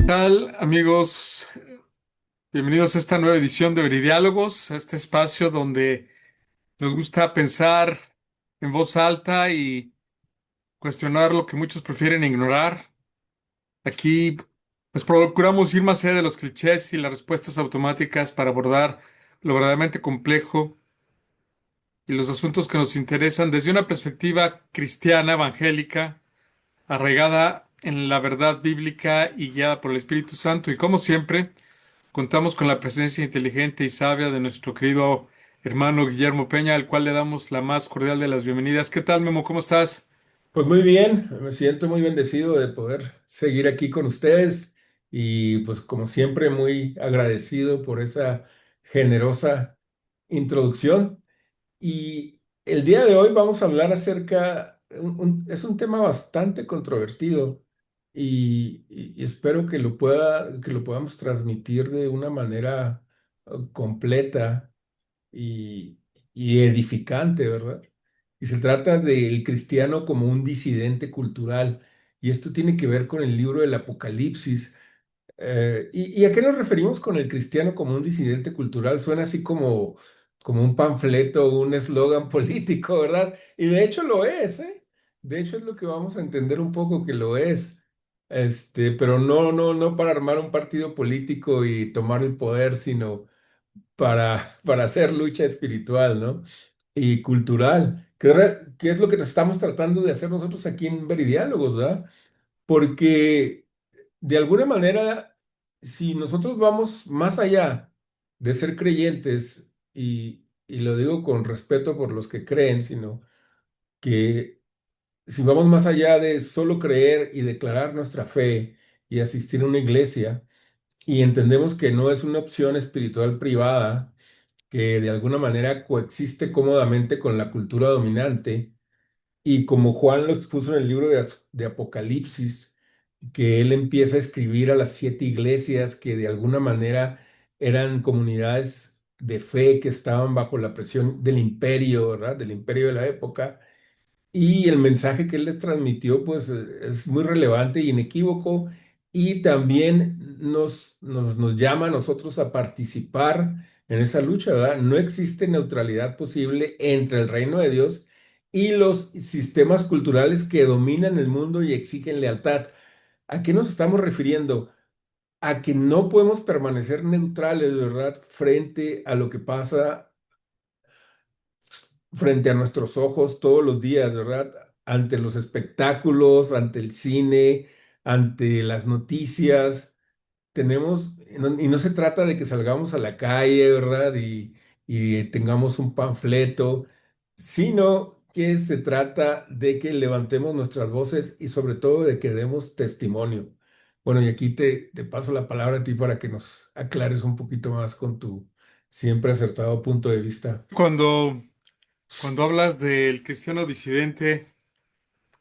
Tal, amigos? Bienvenidos a esta nueva edición de Veridiálogos, a este espacio donde nos gusta pensar en voz alta y cuestionar lo que muchos prefieren ignorar. Aquí, pues procuramos ir más allá de los clichés y las respuestas automáticas para abordar lo verdaderamente complejo y los asuntos que nos interesan desde una perspectiva cristiana, evangélica, arraigada en la verdad bíblica y guiada por el Espíritu Santo. Y como siempre, contamos con la presencia inteligente y sabia de nuestro querido hermano Guillermo Peña, al cual le damos la más cordial de las bienvenidas. ¿Qué tal, Memo? ¿Cómo estás? Pues muy bien, me siento muy bendecido de poder seguir aquí con ustedes y pues como siempre muy agradecido por esa generosa introducción. Y el día de hoy vamos a hablar acerca, es un tema bastante controvertido y espero que que lo podamos transmitir de una manera completa y, y edificante, ¿verdad? Y se trata del cristiano como un disidente cultural. Y esto tiene que ver con el libro del Apocalipsis. ¿Y a qué nos referimos con el cristiano como un disidente cultural? Suena así como un panfleto, un eslogan político, ¿verdad? Y de hecho lo es, ¿eh? De hecho es lo que vamos a entender un poco que lo es. Pero no para armar un partido político y tomar el poder, sino para hacer lucha espiritual, ¿no? Y cultural, que es lo que estamos tratando de hacer nosotros aquí en Veridiálogos, ¿verdad? Porque de alguna manera, si nosotros vamos más allá de ser creyentes, y lo digo con respeto por los que creen, sino que si vamos más allá de solo creer y declarar nuestra fe y asistir a una iglesia, y entendemos que no es una opción espiritual privada, que de alguna manera coexiste cómodamente con la cultura dominante, y como Juan lo expuso en el libro de Apocalipsis, que él empieza a escribir a las 7 iglesias que de alguna manera eran comunidades de fe que estaban bajo la presión del imperio, ¿verdad? Del imperio de la época, y el mensaje que él les transmitió, pues es muy relevante y inequívoco, y también nos llama a nosotros a participar en esa lucha, ¿verdad? No existe neutralidad posible entre el reino de Dios y los sistemas culturales que dominan el mundo y exigen lealtad. ¿A qué nos estamos refiriendo? A que no podemos permanecer neutrales, ¿verdad? Frente a lo que pasa frente a nuestros ojos todos los días, ¿verdad? Ante los espectáculos, ante el cine, ante las noticias. Y no se trata de que salgamos a la calle, ¿verdad? Y tengamos un panfleto, sino que se trata de que levantemos nuestras voces y sobre todo de que demos testimonio. Bueno, y aquí te paso la palabra a ti para que nos aclares un poquito más con tu siempre acertado punto de vista. Cuando, cuando hablas del cristiano disidente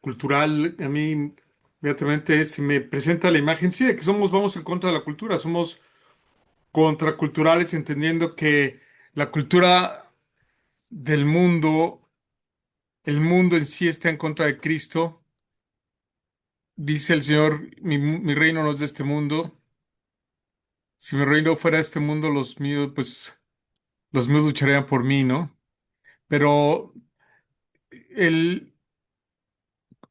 cultural, a mí inmediatamente se me presenta la imagen, sí, de que vamos en contra de la cultura, somos contraculturales, entendiendo que la cultura del mundo, el mundo en sí está en contra de Cristo. Dice el Señor, mi reino no es de este mundo. Si mi reino fuera de este mundo, los míos lucharían por mí, ¿no? Pero el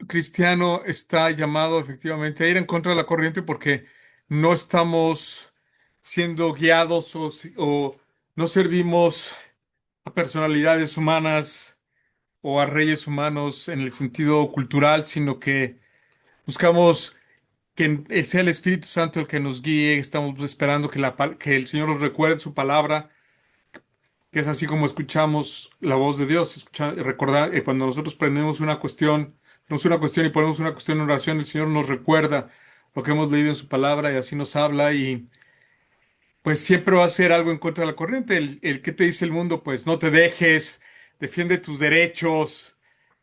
cristiano está llamado efectivamente a ir en contra de la corriente porque no estamos siendo guiados o no servimos a personalidades humanas o a reyes humanos en el sentido cultural, sino que buscamos que sea el Espíritu Santo el que nos guíe. Estamos esperando que el Señor nos recuerde su palabra, que es así como escuchamos la voz de Dios. Recordar, cuando nosotros prendemos una cuestión, tenemos una cuestión y ponemos una cuestión en oración, el Señor nos recuerda lo que hemos leído en su palabra y así nos habla, y pues siempre va a ser algo en contra de la corriente. El que te dice el mundo, pues no te dejes, defiende tus derechos,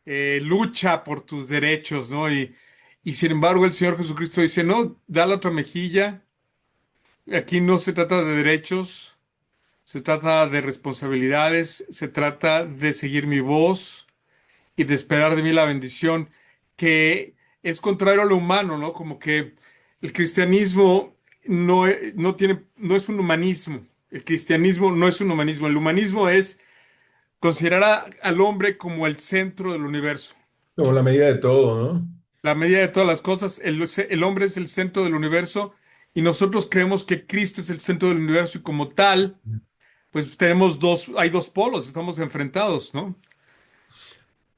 lucha por tus derechos, ¿no? Y sin embargo el Señor Jesucristo dice, no, da la otra mejilla. Aquí no se trata de derechos, se trata de responsabilidades, se trata de seguir mi voz y de esperar de mí la bendición, que es contrario a lo humano, ¿no? Como que el cristianismo no es un humanismo. El cristianismo no es un humanismo. El humanismo es considerar al hombre como el centro del universo. Como la medida de todo, ¿no? La medida de todas las cosas, el hombre es el centro del universo y nosotros creemos que Cristo es el centro del universo y como tal, pues hay dos polos, estamos enfrentados, ¿no?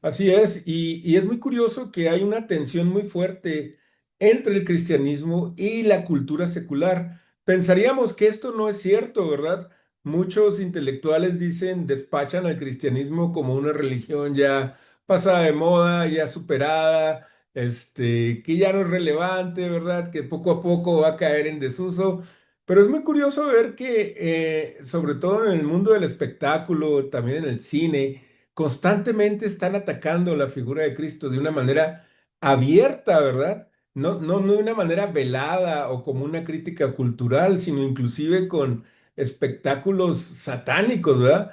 Así es, y es muy curioso que hay una tensión muy fuerte entre el cristianismo y la cultura secular. Pensaríamos que esto no es cierto, ¿verdad? Muchos intelectuales dicen, despachan al cristianismo como una religión ya pasada de moda, ya superada, que ya no es relevante, ¿verdad? Que poco a poco va a caer en desuso. Pero es muy curioso ver que, sobre todo en el mundo del espectáculo, también en el cine, constantemente están atacando la figura de Cristo de una manera abierta, ¿verdad? No de una manera velada o como una crítica cultural, sino inclusive con espectáculos satánicos, ¿verdad?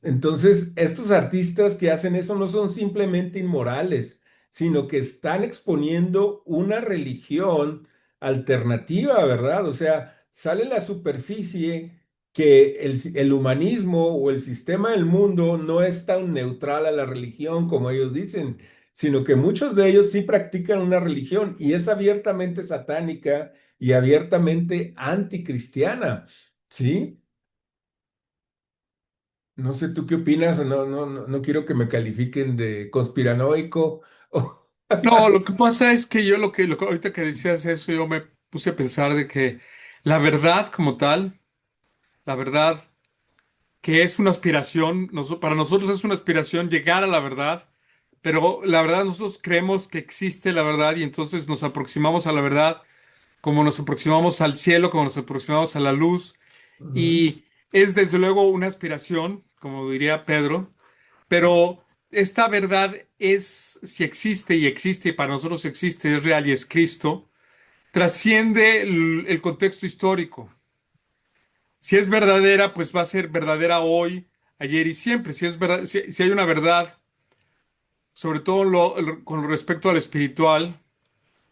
Entonces, estos artistas que hacen eso no son simplemente inmorales, sino que están exponiendo una religión alternativa, ¿verdad? O sea, sale a la superficie que el humanismo o el sistema del mundo no es tan neutral a la religión como ellos dicen, sino que muchos de ellos sí practican una religión y es abiertamente satánica y abiertamente anticristiana, ¿sí? No sé tú qué opinas, no quiero que me califiquen de conspiranoico. No, lo que pasa es que ahorita que decías eso, yo me puse a pensar de que la verdad como tal, la verdad que es una aspiración, para nosotros es una aspiración llegar a la verdad, pero la verdad nosotros creemos que existe la verdad y entonces nos aproximamos a la verdad como nos aproximamos al cielo, como nos aproximamos a la luz Ujú. y es desde luego una aspiración, como diría Pedro, pero esta verdad es, si existe y existe y para nosotros existe, es real y es Cristo, trasciende el contexto histórico. Si es verdadera, pues va a ser verdadera hoy, ayer y siempre. Si es verdad, si hay una verdad, sobre todo con respecto al espiritual,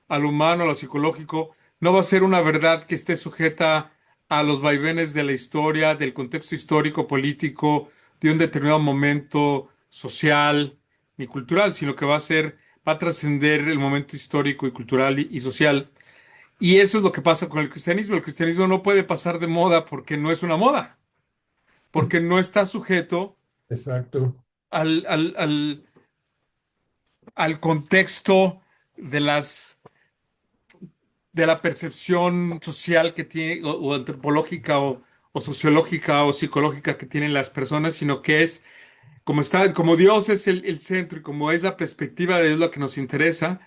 a lo humano, a lo psicológico, no va a ser una verdad que esté sujeta a los vaivenes de la historia, del contexto histórico, político, de un determinado momento social ni cultural, sino que va a trascender el momento histórico y cultural y social. Y eso es lo que pasa con el cristianismo. El cristianismo no puede pasar de moda porque no es una moda, porque no está sujeto Exacto. al al contexto de de la percepción social que tiene, o antropológica, o sociológica, o psicológica que tienen las personas, sino que es como Dios es el centro y como es la perspectiva de Dios la que nos interesa,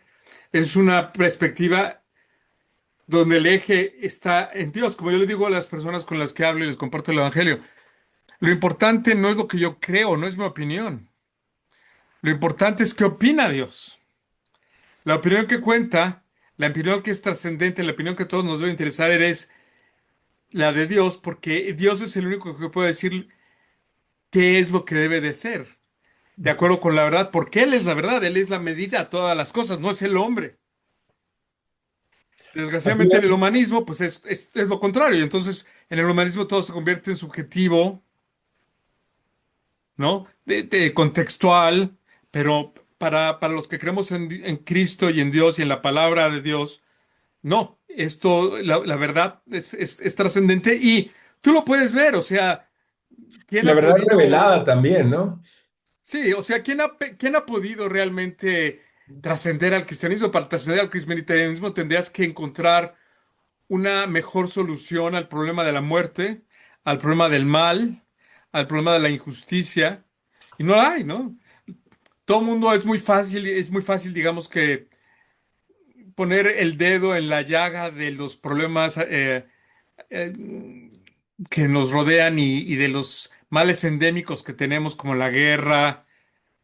es una perspectiva donde el eje está en Dios, como yo le digo a las personas con las que hablo y les comparto el Evangelio. Lo importante no es lo que yo creo, no es mi opinión. Lo importante es qué opina Dios. La opinión que cuenta, la opinión que es trascendente, la opinión que a todos nos debe interesar es la de Dios, porque Dios es el único que puede decir qué es lo que debe de ser, de acuerdo con la verdad, porque Él es la verdad, Él es la medida a todas las cosas, no es el hombre. Así Desgraciadamente en el es. humanismo, pues es lo contrario, y entonces en el humanismo todo se convierte en subjetivo, ¿no? De contextual, pero para los que creemos en Cristo y en Dios y en la palabra de Dios, no, la verdad es trascendente y tú lo puedes ver, o sea, ¿quién La ha verdad podido, revelada también, ¿no? sí, o sea, quién ha podido realmente trascender al cristianismo? Para trascender al cristianismo tendrías que encontrar una mejor solución al problema de la muerte, al problema del mal, al problema de la injusticia, y no la hay, ¿no? Todo mundo es muy fácil, digamos que poner el dedo en la llaga de los problemas eh, que nos rodean y de los males endémicos que tenemos, como la guerra,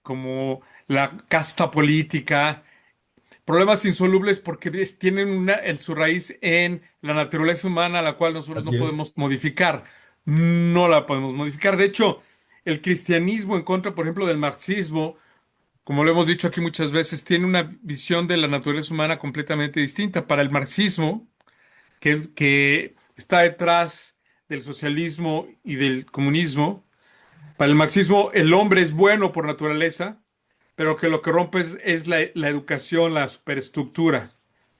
como la casta política, problemas insolubles porque tienen su raíz en la naturaleza humana, la cual nosotros no Así es. podemos modificar. No la podemos modificar. De hecho, el cristianismo en contra, por ejemplo, del marxismo, como lo hemos dicho aquí muchas veces, tiene una visión de la naturaleza humana completamente distinta. Para el marxismo, que está detrás del socialismo y del comunismo. Para el marxismo, el hombre es bueno por naturaleza, pero que lo que rompe es la educación, la superestructura,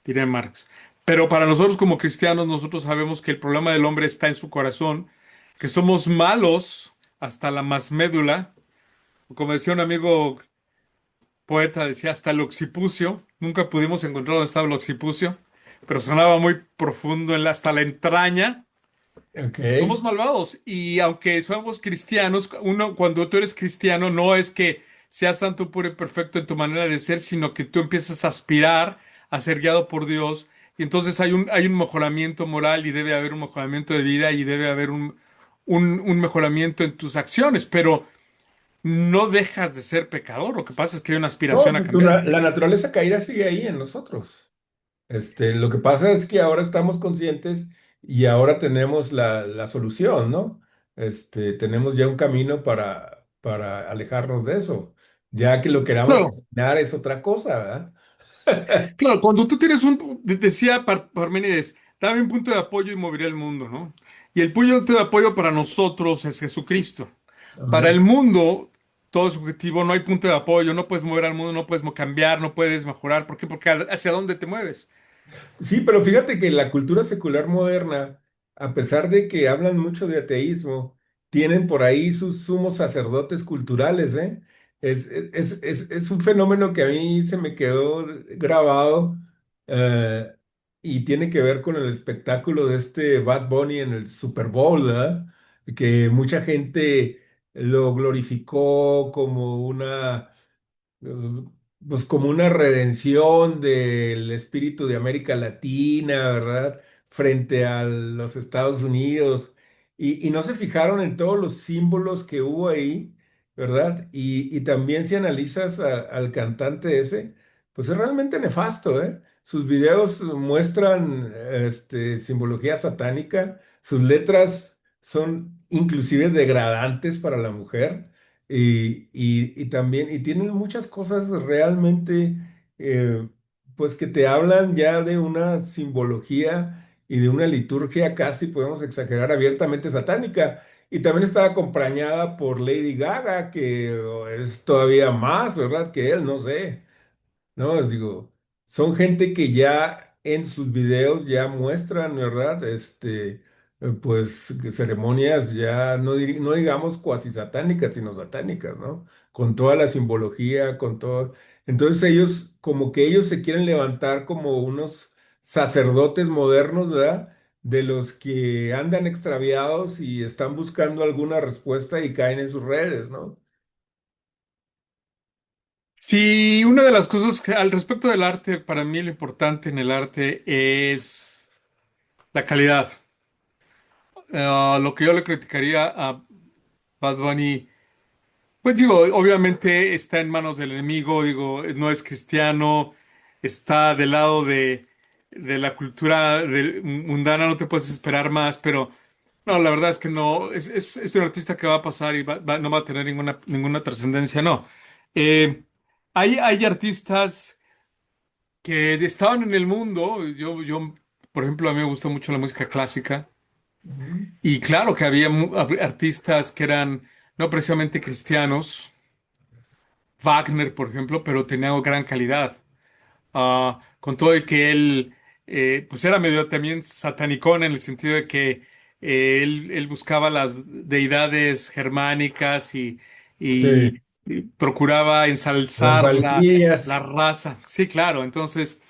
diría Marx. Pero para nosotros como cristianos, nosotros sabemos que el problema del hombre está en su corazón, que somos malos hasta la más médula. Como decía un amigo poeta, decía hasta el occipucio. Nunca pudimos encontrar dónde estaba el occipucio, pero sonaba muy profundo hasta la entraña. Ok. Somos malvados y aunque somos cristianos, uno cuando tú eres cristiano no es que seas santo, puro y perfecto en tu manera de ser, sino que tú empiezas a aspirar a ser guiado por Dios y entonces hay un mejoramiento moral y debe haber un mejoramiento de vida y debe haber un mejoramiento en tus acciones, pero no dejas de ser pecador. Lo que pasa es que hay una No, aspiración a pues, cambiar. la naturaleza caída sigue ahí en nosotros. Lo que pasa es que ahora estamos conscientes y ahora tenemos la solución, ¿no? Tenemos ya un camino para alejarnos de eso. Ya que lo queramos Claro. eliminar es otra cosa, ¿verdad? Claro, cuando tú tienes decía Parménides, dame un punto de apoyo y moveré el mundo, ¿no? Y el punto de apoyo para nosotros es Jesucristo. Para el Amén. mundo, todo es subjetivo, no hay punto de apoyo, no puedes mover al mundo, no puedes cambiar, no puedes mejorar. ¿Por qué? Porque hacia dónde te mueves. Sí, pero fíjate que la cultura secular moderna, a pesar de que hablan mucho de ateísmo, tienen por ahí sus sumos sacerdotes culturales, ¿eh? Es un fenómeno que a mí se me quedó grabado eh, y tiene que ver con el espectáculo de este Bad Bunny en el Super Bowl, ¿verdad? Que mucha gente lo glorificó como eh, pues como una redención del espíritu de América Latina, ¿verdad? Frente a los Estados Unidos. Y no se fijaron en todos los símbolos que hubo ahí, ¿verdad? Y también si analizas al cantante ese, pues es realmente nefasto, ¿eh? Sus videos muestran simbología satánica, sus letras son inclusive degradantes para la mujer. Y también, y tienen muchas cosas realmente, eh, pues que te hablan ya de una simbología y de una liturgia casi, podemos exagerar, abiertamente satánica. Y también estaba acompañada por Lady Gaga, que es todavía más, ¿verdad? Que él, no sé. No, les digo, son gente que ya en sus videos ya muestran, ¿verdad? Pues que ceremonias ya no digamos cuasi satánicas, sino satánicas, ¿no? Con toda la simbología, con todo. Entonces ellos, como que ellos se quieren levantar como unos sacerdotes modernos, ¿verdad? De los que andan extraviados y están buscando alguna respuesta y caen en sus redes, ¿no? Sí, una de las cosas que al respecto del arte, para mí lo importante en el arte es la calidad. Lo que yo le criticaría a Bad Bunny. Pues digo, obviamente está en manos del enemigo, digo, no es cristiano, está del lado de la cultura mundana, no te puedes esperar más, pero no, la verdad es que no, es un artista que va a pasar y no va a tener ninguna trascendencia, no. Eh, hay artistas que estaban en el mundo, por ejemplo, a mí me gusta mucho la música clásica, Ujú. y claro que había artistas que eran no precisamente cristianos. Wagner, por ejemplo, pero tenía gran calidad. Con todo y que él, pues era medio también satanicón en el sentido de que él buscaba las deidades germánicas y- Sí, y procuraba las ensalzar la valquirias. raza. Sí, claro, entonces,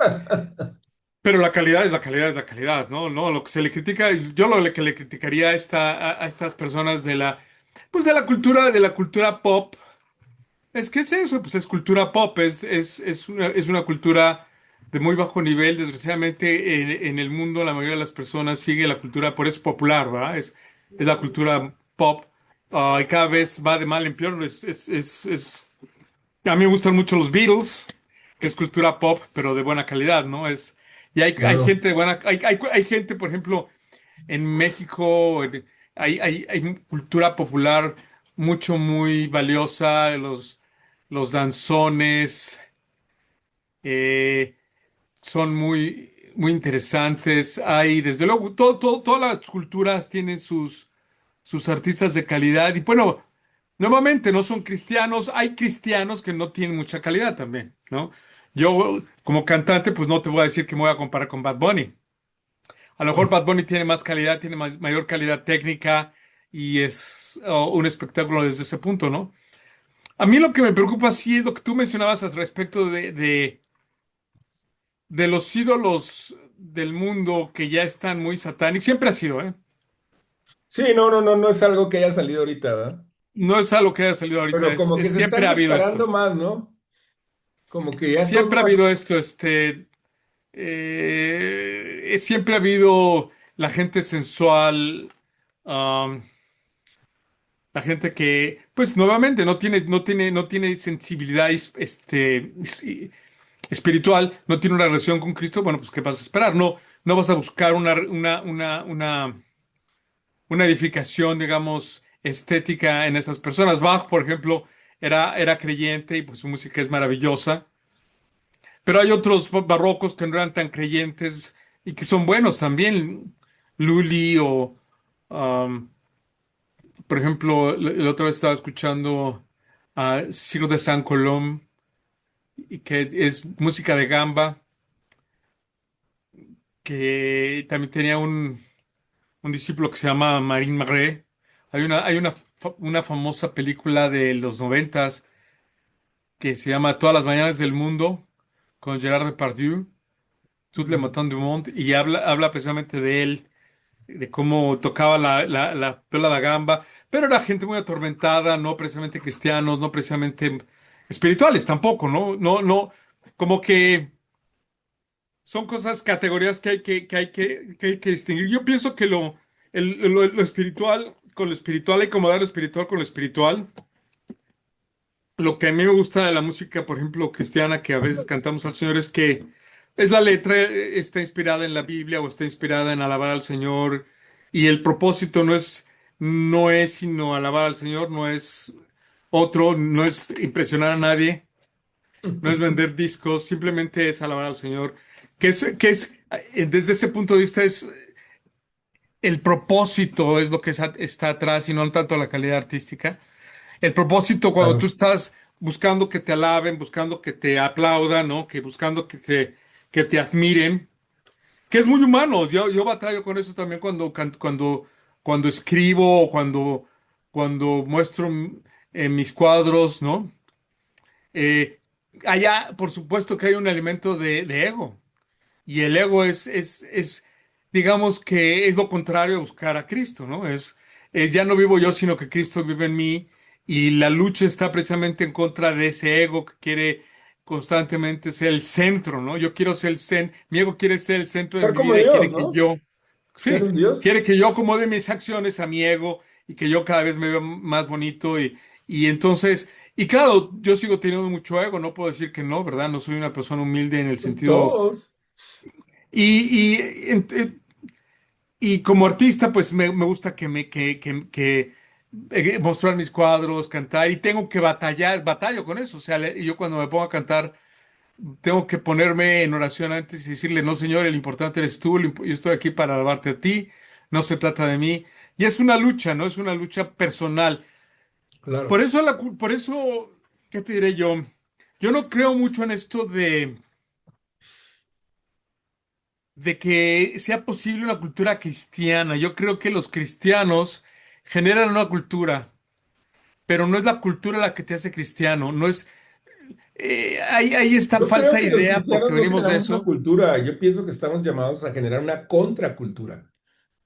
pero la calidad es la calidad, es la calidad, ¿no? No, lo que se le critica, yo que le criticaría a estas personas pues de la cultura pop. Es que es eso, pues es cultura pop, es una cultura de muy bajo nivel. Desgraciadamente, en el mundo la mayoría de las personas sigue la cultura, por eso es popular, ¿verdad? Es la cultura pop, y cada vez va de mal en peor. A mí me gustan mucho los Beatles, que es cultura pop, pero de buena calidad, ¿no? Y hay Claro. gente de buena, hay gente, por ejemplo, en México hay cultura popular mucho, muy valiosa, los danzones, eh, son muy, muy interesantes. Hay, desde luego, todas las culturas tienen sus artistas de calidad. Y bueno, nuevamente, no son cristianos. Hay cristianos que no tienen mucha calidad también, ¿no? Yo, como cantante, pues no te voy a decir que me voy a comparar con Bad Bunny. A lo mejor Bad Bunny tiene más calidad, tiene mayor calidad técnica y es un espectáculo desde ese punto, ¿no? A mí lo que me preocupa sí es lo que tú mencionabas al respecto de los ídolos del mundo que ya están muy satánicos. Siempre ha sido, ¿eh? Sí, no, no, no, no es algo que haya salido ahorita, ¿verdad? No es algo que haya salido ahorita, Pero como que se siempre están ha habido disparando esto. más, ¿no? Como que ya son Siempre ha más. habido esto, siempre ha habido la gente sensual, um, la gente que, pues nuevamente, no tiene sensibilidad, espiritual, no tiene una relación con Cristo. Bueno, pues ¿qué vas a esperar? No vas a buscar una edificación, digamos, estética en esas personas. Bach, por ejemplo, era creyente y pues su música es maravillosa. Pero hay otros barrocos que no eran tan creyentes y que son buenos también. Lully o, um, por ejemplo, la otra vez estaba escuchando a Ciro de Saint-Colombe, y que es música de gamba, que también tenía un discípulo que se llama Marine Maré. Hay una famosa película de los 90 que se llama Todas las mañanas del mundo con Gerard Depardieu, Tout le Mm. matin du monde, y habla precisamente de él, de cómo tocaba la viola da gamba, pero era gente muy atormentada, no precisamente cristianos, no precisamente espirituales tampoco, ¿no? No, no, como que son cosas, categorías que hay que distinguir. Yo pienso que lo espiritual con lo espiritual, hay que acomodar lo espiritual con lo espiritual. Lo que a mí me gusta de la música, por ejemplo, cristiana, que a veces cantamos al Señor, es que es la letra, está inspirada en la Biblia o está inspirada en alabar al Señor, y el propósito no es sino alabar al Señor, no es otro, no es impresionar a nadie, no es vender discos, simplemente es alabar al Señor, desde ese punto de vista es el propósito, es lo que está atrás y no tanto la calidad artística. El propósito cuando tú Claro. estás buscando que te alaben, buscando que te aplaudan, ¿no? Buscando que te admiren, que es muy humano. Yo batallo con eso también cuando escribo o cuando muestro mis cuadros, ¿no? Eh, Allá, por supuesto que hay un elemento de ego. Y el ego digamos que es lo contrario a buscar a Cristo, ¿no? Ya no vivo yo, sino que Cristo vive en mí. Y la lucha está precisamente en contra de ese ego que quiere constantemente ser el centro, ¿no? Yo quiero ser mi ego quiere ser el centro de Ser mi como vida y Dios, quiere que ¿no? yo, Ser sí, un Dios. quiere que yo acomode mis acciones a mi ego y que yo cada vez me vea más bonito y entonces, y claro, yo sigo teniendo mucho ego, no puedo decir que no, ¿verdad? No soy una persona humilde en el Pues sentido. todos. Y como artista, pues me gusta mostrar mis cuadros, cantar, y tengo que batallo con eso. O sea, yo cuando me pongo a cantar, tengo que ponerme en oración antes y decirle, no, Señor, el importante eres tú, yo estoy aquí para alabarte a ti, no se trata de mí. Y es una lucha, ¿no? Es una lucha personal. Por Claro. eso, por eso, ¿qué te diré yo? Yo no creo mucho en esto de que sea posible una cultura cristiana. Yo creo que los cristianos generan una cultura, pero no es la cultura la que te hace cristiano. No es, hay esta Yo creo falsa que los idea porque cristianos no venimos de generamos una eso. cultura. Yo pienso que estamos llamados a generar una contracultura.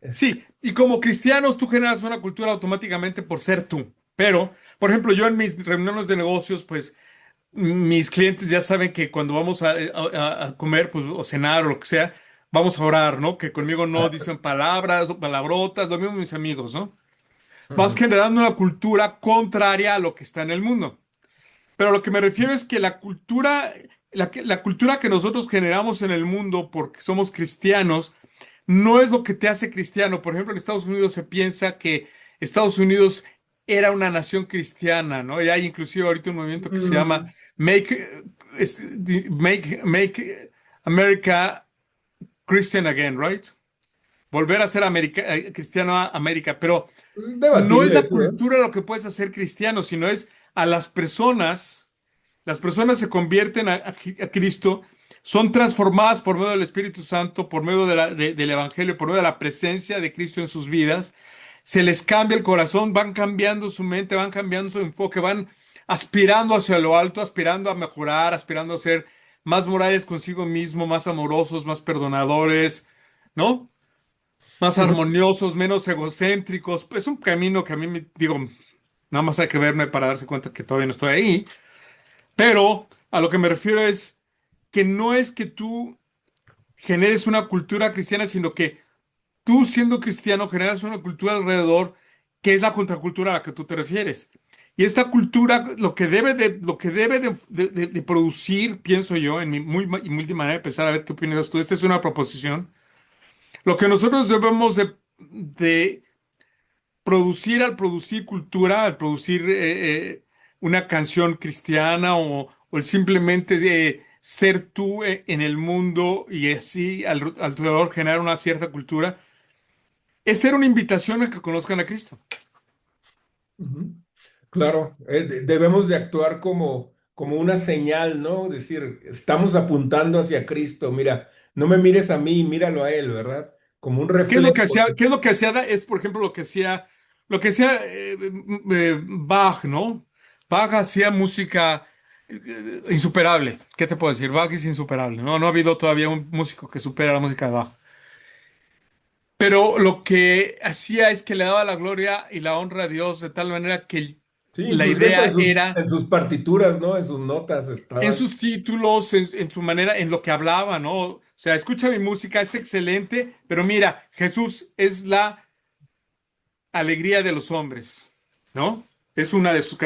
Es- Sí, y como cristianos tú generas una cultura automáticamente por ser tú. Pero, por ejemplo, yo en mis reuniones de negocios, pues mis clientes ya saben que cuando vamos a comer, pues, o cenar o lo que sea, vamos a orar, ¿no? Que conmigo no dicen palabras o palabrotas, lo mismo mis amigos, ¿no? Vas Ujú. generando una cultura contraria a lo que está en el mundo. Pero lo que me refiero es que la cultura que nosotros generamos en el mundo porque somos cristianos no es lo que te hace cristiano. Por ejemplo, en Estados Unidos se piensa que Estados Unidos era una nación cristiana, ¿no? Y hay inclusive ahorita un movimiento que se llama Mm, Make America Christian again, right? Volver a ser cristiano a América, pero Es no es debatible la eso, ¿eh? cultura lo que puedes hacer cristiano, sino es a las personas se convierten a Cristo, son transformadas por medio del Espíritu Santo, por medio del Evangelio, por medio de la presencia de Cristo en sus vidas, se les cambia el corazón, van cambiando su mente, van cambiando su enfoque, van aspirando hacia lo alto, aspirando a mejorar, aspirando a ser más morales consigo mismo, más amorosos, más perdonadores, ¿no? Más Ujú, armoniosos, menos egocéntricos. Es un camino que a mí me digo, nada más hay que verme para darse cuenta que todavía no estoy ahí. Pero a lo que me refiero es que no es que tú generes una cultura cristiana, sino que tú siendo cristiano generas una cultura alrededor que es la contracultura a la que tú te refieres. Y esta cultura, lo que debe de producir, pienso yo, en mi muy manera de pensar, a ver qué opinas tú, esta es una proposición. Lo que nosotros debemos de producir al producir cultura, al producir una canción cristiana o el simplemente ser tú en el mundo y así alrededor generar una cierta cultura, es ser una invitación a que conozcan a Cristo. ujú. Claro, debemos de actuar como una señal, ¿no? Decir, estamos apuntando hacia Cristo, mira, no me mires a mí, míralo a Él, ¿verdad? Como un ¿Qué es lo que reflejo. hacía? ¿Qué es lo que hacía? Es, por ejemplo, lo que hacía Bach, ¿no? Bach hacía música insuperable. ¿Qué te puedo decir? Bach es insuperable, ¿no? No ha habido todavía un músico que supera la música de Bach. Pero lo que hacía es que le daba la gloria y la honra a Dios de tal manera que Sí, la inclusive hasta idea era en sus partituras, ¿no? En sus notas en estaban. sus títulos, en su manera, en lo que hablaba, ¿no? O sea, escucha mi música, es excelente, pero mira, Jesús es la alegría de los hombres, ¿no? Es una de sus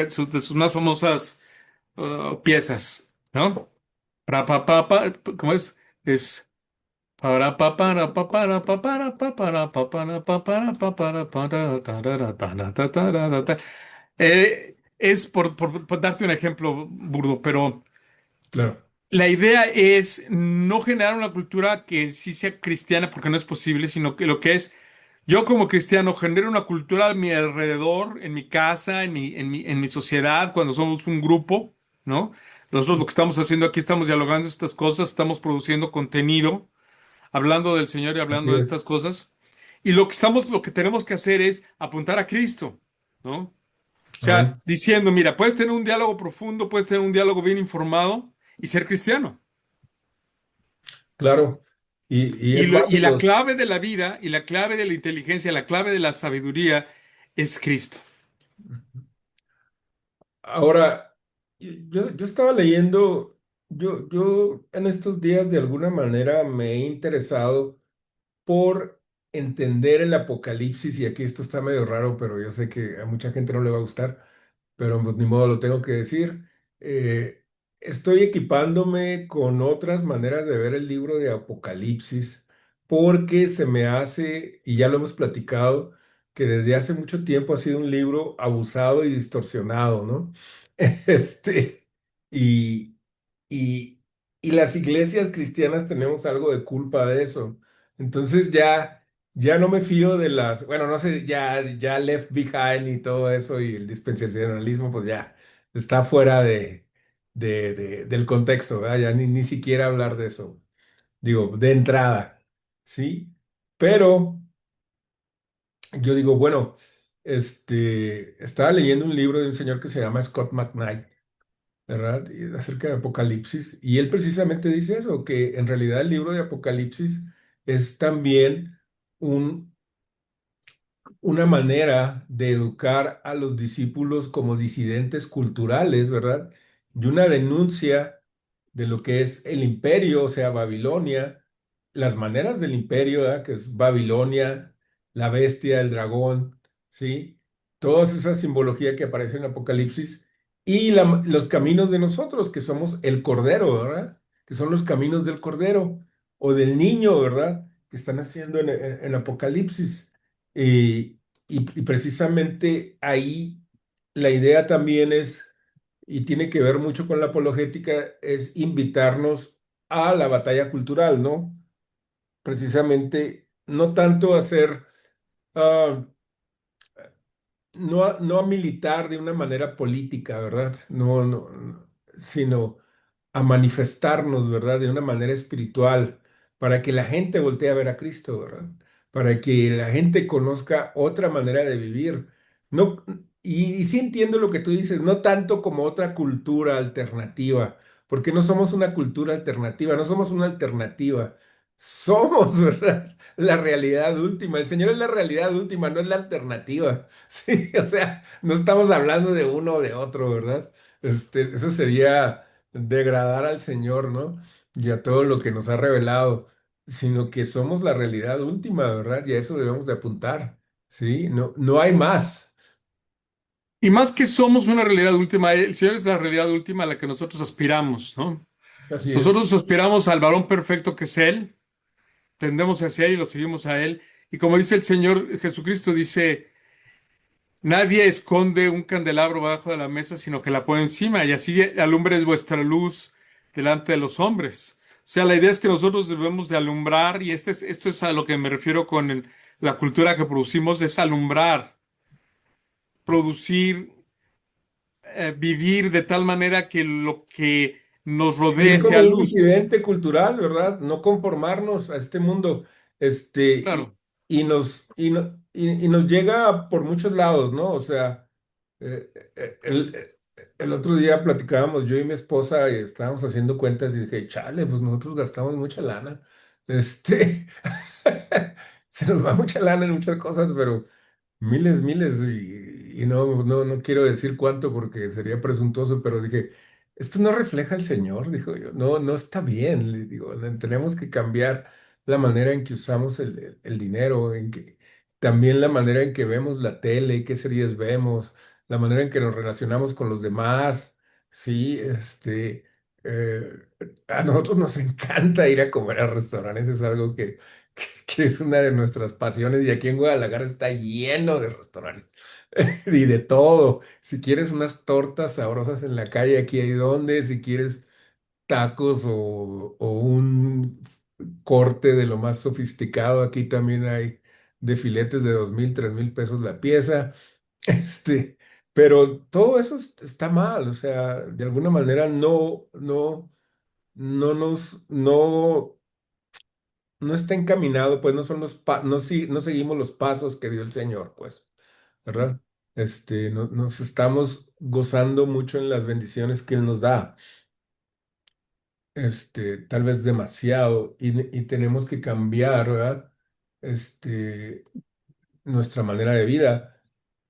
más famosas piezas, ¿no? ¿Cómo es? Es para pa para pa para pa para pa para pa para pa para tarara, tara, ta, tarara, ta. Es por darte un ejemplo burdo, pero Claro. la idea es no generar una cultura que sí sea cristiana porque no es posible, sino que lo que es yo como cristiano genero una cultura a mi alrededor, en mi casa, en mi sociedad, cuando somos un grupo, ¿no? Nosotros lo que estamos haciendo aquí, estamos dialogando estas cosas, estamos produciendo contenido, hablando del Señor y hablando Así de estas es. cosas. Y lo que tenemos que hacer es apuntar a Cristo, ¿no? O sea, Amén. diciendo, mira, puedes tener un diálogo profundo, puedes tener un diálogo bien informado y ser cristiano. Claro. Y es Y la válido. clave de la vida y la clave de la inteligencia, la clave de la sabiduría es Cristo. Ahora, yo estaba leyendo, yo en estos días de alguna manera me he interesado por entender el Apocalipsis, y aquí esto está medio raro, pero yo sé que a mucha gente no le va a gustar, pero pues ni modo, lo tengo que decir. Eh, Estoy equipándome con otras maneras de ver el libro de Apocalipsis, porque se me hace, y ya lo hemos platicado, que desde hace mucho tiempo ha sido un libro abusado y distorsionado, ¿no? Este, y, y, y las iglesias cristianas tenemos algo de culpa de eso. Entonces ya no me fío de las, bueno, no sé, ya Left Behind y todo eso y el dispensacionalismo, pues ya está fuera del contexto, ¿verdad? Ya ni siquiera hablar de eso, digo, de entrada, ¿sí? Pero yo digo, bueno, estaba leyendo un libro de un señor que se llama Scott McKnight, ¿verdad? Acerca de Apocalipsis, y él precisamente dice eso, que en realidad el libro de Apocalipsis es también un una manera de educar a los discípulos como disidentes culturales, ¿verdad? Y una denuncia de lo que es el imperio, o sea, Babilonia, las maneras del imperio, ¿verdad? Que es Babilonia, la bestia, el dragón, ¿sí? Toda esa simbología que aparece en Apocalipsis y los caminos de nosotros, que somos el Cordero, ¿verdad? Que son los caminos del Cordero o del niño, ¿verdad? Que están haciendo en Apocalipsis. Y precisamente ahí la idea también es, y tiene que ver mucho con la apologética, es invitarnos a la batalla cultural, ¿no? precisamente no tanto hacer, ah, no a militar de una manera política, ¿verdad? Sino a manifestarnos, ¿verdad? De una manera espiritual, para que la gente voltee a ver a Cristo, ¿verdad? Para que la gente conozca otra manera de vivir. No, y sí entiendo lo que tú dices, no tanto como otra cultura alternativa, porque no somos una cultura alternativa, no somos una alternativa, somos, ¿verdad? La realidad última. El Señor es la realidad última, no es la alternativa. Sí, o sea, no estamos hablando de uno o de otro, ¿verdad? Eso sería degradar al Señor, ¿no? Y a todo lo que nos ha revelado, sino que somos la realidad última, ¿verdad? Y a eso debemos de apuntar, ¿sí? No, no hay más. Y más que somos una realidad última, el Señor es la realidad última a la que nosotros aspiramos, ¿no? Así es. Nosotros aspiramos al varón perfecto que es Él, tendemos hacia Él y lo seguimos a Él. Y como dice el Señor Jesucristo, dice, nadie esconde un candelabro bajo de la mesa, sino que la pone encima, y así alumbres vuestra luz delante de los hombres. O sea, la idea es que nosotros debemos de alumbrar, y esto es a lo que me refiero con la cultura que producimos, es alumbrar, producir, vivir de tal manera que lo que nos Vivir rodee como sea un luz. disidente cultural, ¿verdad? No conformarnos a este mundo, este, y, Claro. y nos, y, no- y nos llega por muchos lados, ¿no? O sea, el otro día platicábamos yo y mi esposa y estábamos haciendo cuentas y dije, chale, pues nosotros gastamos mucha lana. Este, se nos va mucha lana en muchas cosas, pero miles, miles, y no quiero decir cuánto porque sería presuntuoso, pero dije, esto no refleja al Señor, dijo yo, no está bien, le digo, tenemos que cambiar la manera en que usamos el dinero, también la manera en que vemos la tele, qué series vemos, la manera en que nos relacionamos con los demás, sí, eh, a nosotros nos encanta ir a comer a restaurantes, es algo que es una de nuestras pasiones y aquí en Guadalajara está lleno de restaurantes y de todo. Si quieres unas tortas sabrosas en la calle, aquí hay donde, si quieres tacos o un corte de lo más sofisticado, aquí también hay de filetes de 2,000, 3,000 pesos la pieza. Este, pero todo eso está mal, o sea, de alguna manera no está encaminado, pues no son no seguimos los pasos que dio el Señor, pues, ¿verdad? Nos estamos gozando mucho en las bendiciones que Él nos da, tal vez demasiado, y tenemos que cambiar, ¿verdad? Este, Nuestra manera de vida,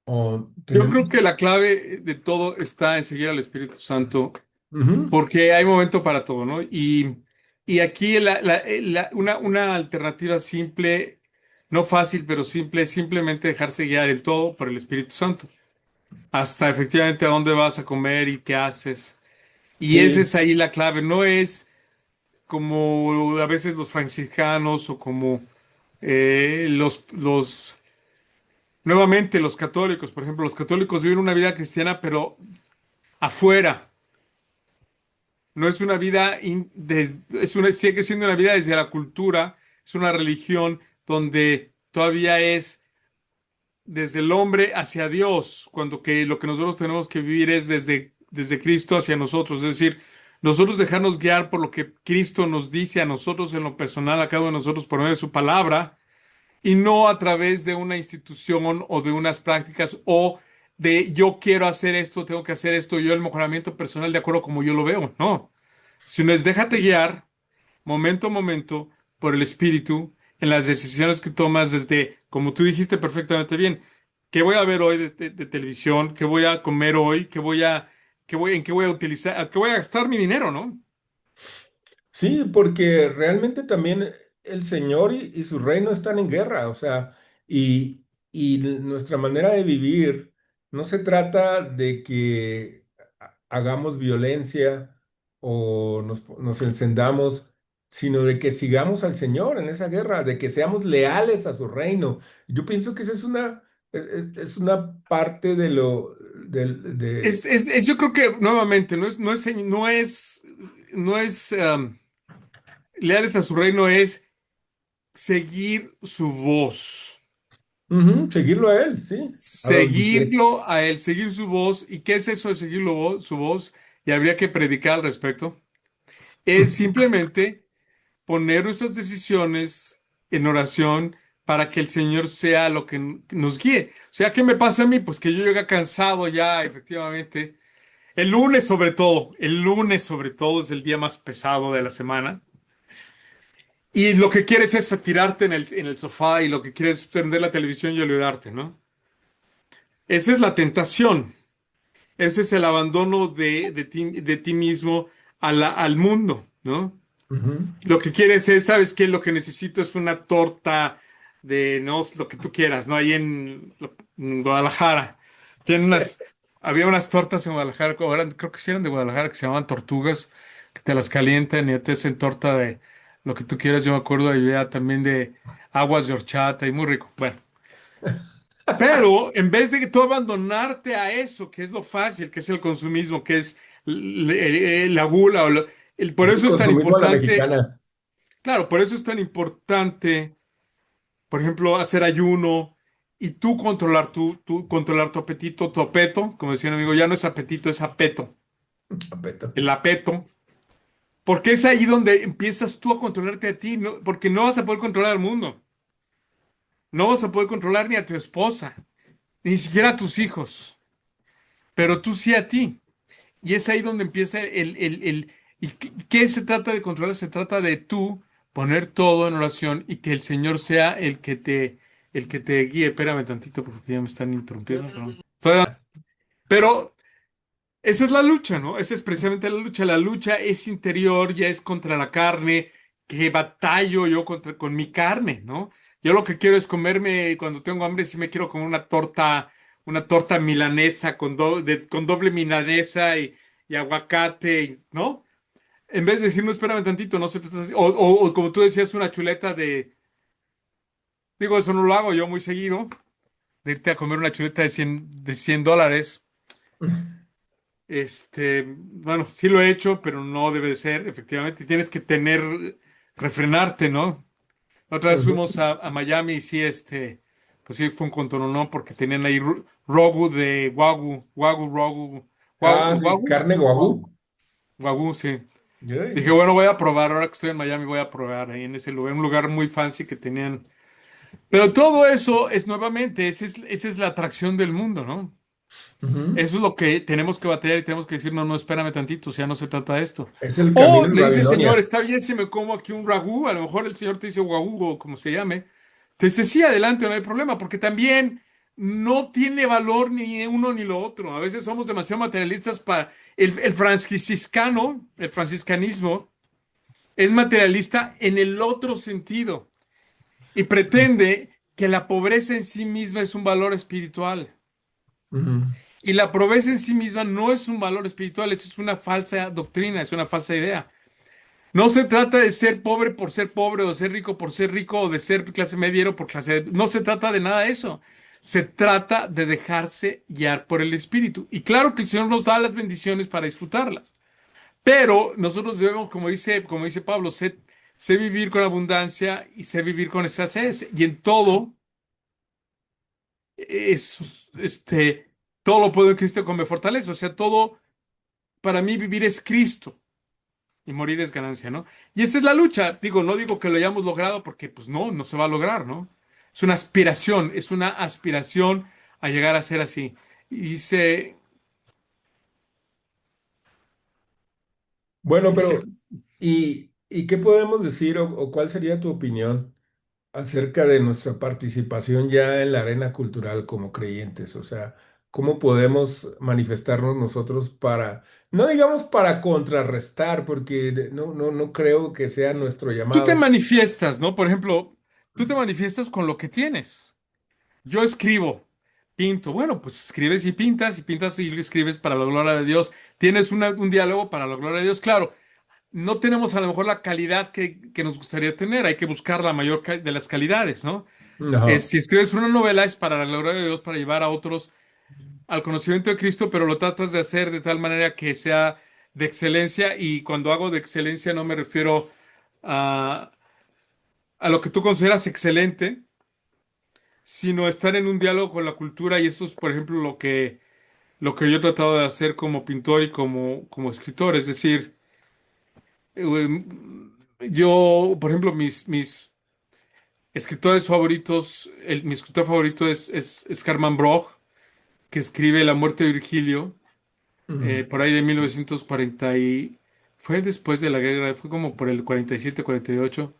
o Yo tenemos, creo que la clave de todo está en seguir al Espíritu Santo, ujú, porque hay momento para todo, ¿no? Y aquí una alternativa simple, no fácil, pero simple, es simplemente dejarse guiar en todo por el Espíritu Santo, hasta efectivamente a dónde vas a comer y qué haces. Y esa sí, es ahí la clave, no es como a veces los franciscanos o como nuevamente los católicos, por ejemplo, los católicos viven una vida cristiana, pero afuera. No es una vida, sigue siendo una vida desde la cultura, es una religión donde todavía es desde el hombre hacia Dios, cuando que lo que nosotros tenemos que vivir es desde Cristo hacia nosotros, es decir, nosotros dejarnos guiar por lo que Cristo nos dice a nosotros en lo personal, a cada uno de nosotros por medio de su palabra, y no a través de una institución o de unas prácticas o de yo quiero hacer esto, tengo que hacer esto, yo el mejoramiento personal de acuerdo como yo lo veo, no. Sino es déjate guiar momento a momento por el espíritu en las decisiones que tomas desde, como tú dijiste perfectamente bien, qué voy a ver hoy de televisión, qué voy a comer hoy, en qué voy a utilizar, a qué voy a gastar mi dinero, ¿no? sí, porque realmente también el Señor y su reino están en guerra, o sea, y nuestra manera de vivir no se trata de que hagamos violencia o nos encendamos, sino de que sigamos al Señor en esa guerra, de que seamos leales a su reino. Yo pienso que esa es una parte de lo, Yo creo que nuevamente no es leales a su reino, es seguir su voz, Ujú, seguirlo a él, sí, a donde quiere. seguirlo a él, seguir su voz. ¿Y qué es eso de su voz? Y habría que predicar al respecto. Es simplemente poner nuestras decisiones en oración para que el Señor sea lo que nos guíe. O sea, ¿qué me pasa a mí? Pues que yo llego cansado ya, efectivamente. El lunes sobre todo es el día más pesado de la semana. Y lo que quieres es tirarte en el sofá y lo que quieres es prender la televisión y olvidarte, ¿no? Esa es la tentación. Ese es el abandono de ti mismo al mundo, ¿no? Ujú. Lo que quieres es, ¿sabes qué? Lo que necesito es una torta de, no, lo que tú quieras, ¿no? Ahí en Guadalajara. Tienen había unas tortas en Guadalajara, creo que sí eran de Guadalajara, que se llamaban tortugas, que te las calientan y te hacen torta de lo que tú quieras. Yo me acuerdo, había también de aguas de horchata y muy rico. Bueno, pero en vez de que tú abandonarte a eso, que es lo fácil, que es el consumismo, que es la gula, por Es el eso es tan consumismo a la importante. mexicana. Claro, por eso es tan importante, por ejemplo, hacer ayuno y tú controlar tu apetito, tu apeto, como decía un amigo, ya no es apetito, es apeto, Apeto. el apeto, porque es ahí donde empiezas tú a controlarte a ti, porque no vas a poder controlar al mundo, no vas a poder controlar ni a tu esposa, ni siquiera a tus hijos, pero tú sí a ti. Y es ahí donde empieza ¿y qué se trata de controlar? Se trata de tú poner todo en oración y que el Señor sea el que te guíe. Espérame tantito porque ya me están interrumpiendo. Pero esa es la lucha, ¿no? Esa es precisamente la lucha. La lucha es interior, ya es contra la carne, que batallo yo con mi carne, ¿no? Yo lo que quiero es comerme, cuando tengo hambre, sí me quiero comer una torta milanesa con doble milanesa y aguacate, ¿no? En vez de decir, no, espérame tantito, no sé, o como tú decías, una chuleta digo, eso no lo hago yo muy seguido, de irte a comer una chuleta de $100. Bueno, sí lo he hecho, pero no debe de ser, efectivamente. Tienes que refrenarte, ¿no? Otra vez Ujú. fuimos a Miami y sí, pues sí, fue un contorno porque tenían ahí Rogu de Ah, sí, Wagyu, carne guagú. Wagyu, sí. Dije, Yay. bueno, voy a probar, ahora que estoy en Miami, voy a probar ahí en ese lugar, un lugar muy fancy que tenían. Pero todo eso es nuevamente, esa es la atracción del mundo, ¿no? Ujú. Eso es lo que tenemos que batallar y tenemos que decir, no, no, espérame tantito, o sea, no se trata de esto. Es el O camino en le dice, Señor, Babilonia. está bien si me como aquí un ragú, a lo mejor el Señor te dice guagú o como se llame. Te dice, sí, adelante, no hay problema, porque también no tiene valor ni uno ni lo otro. A veces somos demasiado materialistas para el franciscanismo es materialista en el otro sentido y pretende que la pobreza en sí misma es un valor espiritual. Ujú. Y la pobreza en sí misma no es un valor espiritual, eso es una falsa doctrina, es una falsa idea. No se trata de ser pobre, o de ser rico por ser rico, o de ser clase media o por no se trata de nada de eso. Se trata de dejarse guiar por el Espíritu. Y claro que el Señor nos da las bendiciones para disfrutarlas. Pero nosotros debemos, como dice Pablo, sé vivir con abundancia y sé vivir con escasez. Y en todo, es, todo lo puedo en Cristo que me fortalece. O sea, todo para mí vivir es Cristo y morir es ganancia, ¿no? Y esa es la lucha. Digo, no digo que lo hayamos logrado porque, pues no, no se va a lograr, ¿no? Es una aspiración a llegar a ser así. Y Bueno, dice, pero ¿y qué podemos decir o cuál sería tu opinión acerca de nuestra participación ya en la arena cultural como creyentes? O sea, ¿cómo podemos manifestarnos nosotros para, no digamos para contrarrestar, porque no creo que sea nuestro tú te llamado? manifiestas, ¿no? Por ejemplo, tú te manifiestas con lo que tienes. Yo escribo, pinto. Bueno, pues escribes y pintas y escribes para la gloria de Dios. Tienes un diálogo para la gloria de Dios. Claro, no tenemos a lo mejor la calidad que nos gustaría tener. Hay que buscar la mayor de las calidades, ¿no? No. Si escribes una novela es para la gloria de Dios, para llevar a otros al conocimiento de Cristo, pero lo tratas de hacer de tal manera que sea de excelencia. Y cuando hago de excelencia no me refiero a lo que tú consideras excelente, sino estar en un diálogo con la cultura y eso es, por ejemplo, lo que yo he tratado de hacer como pintor y como escritor. Es decir, yo, por ejemplo, mis escritores favoritos, mi escritor favorito es Hermann Broch, que escribe La muerte de Virgilio, Mm. por ahí de 1940 fue después de la guerra, fue como por el 47, 48,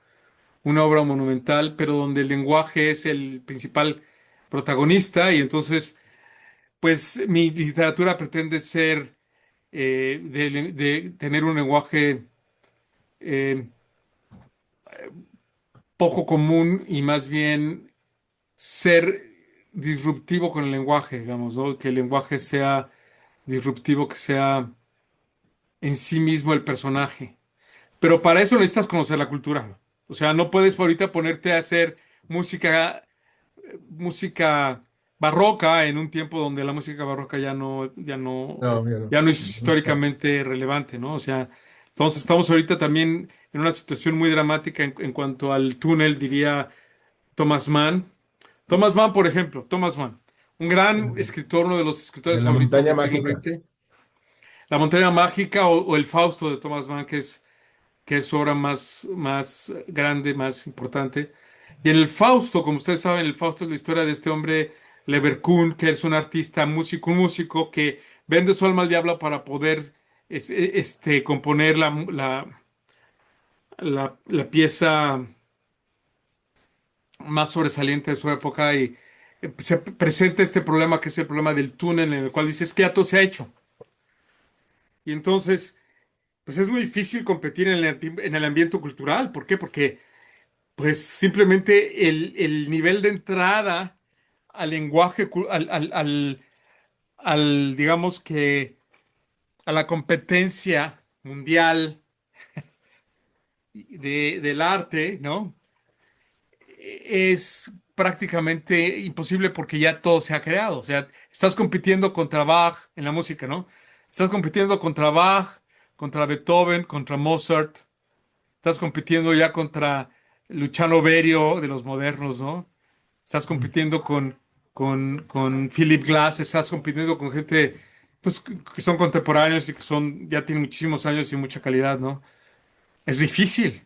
una obra monumental, pero donde el lenguaje es el principal protagonista y entonces, pues mi literatura pretende ser de tener un lenguaje eh, poco común y más bien ser disruptivo con el lenguaje, digamos, ¿no? Que el lenguaje sea disruptivo, que sea en sí mismo el personaje. Pero para eso necesitas conocer la cultura. O sea, no puedes ahorita ponerte a hacer música, música barroca en un tiempo donde la música barroca No, ya no. ya no es No está. históricamente relevante, ¿no? O sea, entonces estamos ahorita también en una situación muy dramática en cuanto al túnel, diría Thomas Mann. Thomas Mann, por ejemplo, Thomas Mann, un gran escritor, uno de los De escritores la favoritos montaña del siglo mágica. XX. La montaña mágica o el Fausto de Thomas Mann, que es su obra más grande, más importante. Y en el Fausto, como ustedes saben, el Fausto es la historia de este hombre, Leverkuhn, que es un artista, músico, un músico que vende su alma al diablo para poder componer la pieza más sobresaliente de su época y se presenta este problema que es el problema del túnel en el cual dices que ya todo se ha hecho. Y entonces, pues es muy difícil competir en el ambiente cultural. ¿Por qué? Porque pues simplemente el nivel de entrada al lenguaje, digamos que, a la competencia mundial del arte, ¿no? Es prácticamente imposible porque ya todo se ha creado. O sea, estás compitiendo contra Bach en la música, ¿no? Estás compitiendo contra Bach, contra Beethoven, contra Mozart. Estás compitiendo ya contra Luciano Berio de los modernos, ¿no? Estás Mm. compitiendo con Philip Glass, estás compitiendo con gente pues, que son contemporáneos y que ya tienen muchísimos años y mucha calidad, ¿no? Es difícil.